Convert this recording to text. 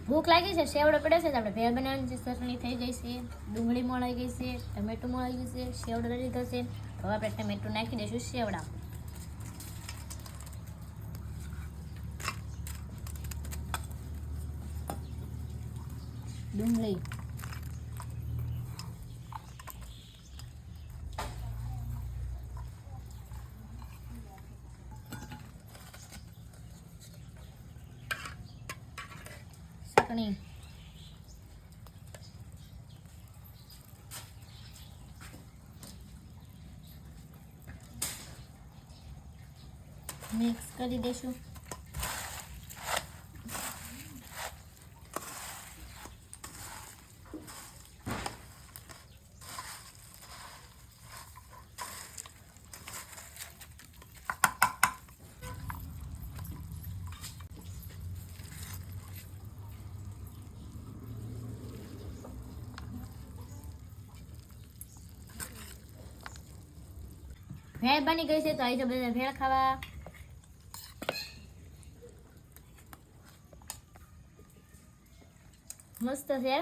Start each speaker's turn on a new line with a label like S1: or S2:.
S1: ભૂખ લાગી છે, સેવડો પડ્યો છે, તો આપણે ભેળ બનાવવાની ચટણી થઈ ગઈ છે, ડુંગળી મોળાઈ ગઈ છે, ટમેટું મોળાઈ ગયું છે, સેવડો લઈ લીધો છે. હવે આપણે ટમેટું નાખી દઈશું સેવડા. ડુંગળી, ચટણી, મિક્સ કરી દઈશું. ભેળ બની ગઈ છે, તો આવી જાઓ બધા ભેળ ખાવા. મસ્ત છે.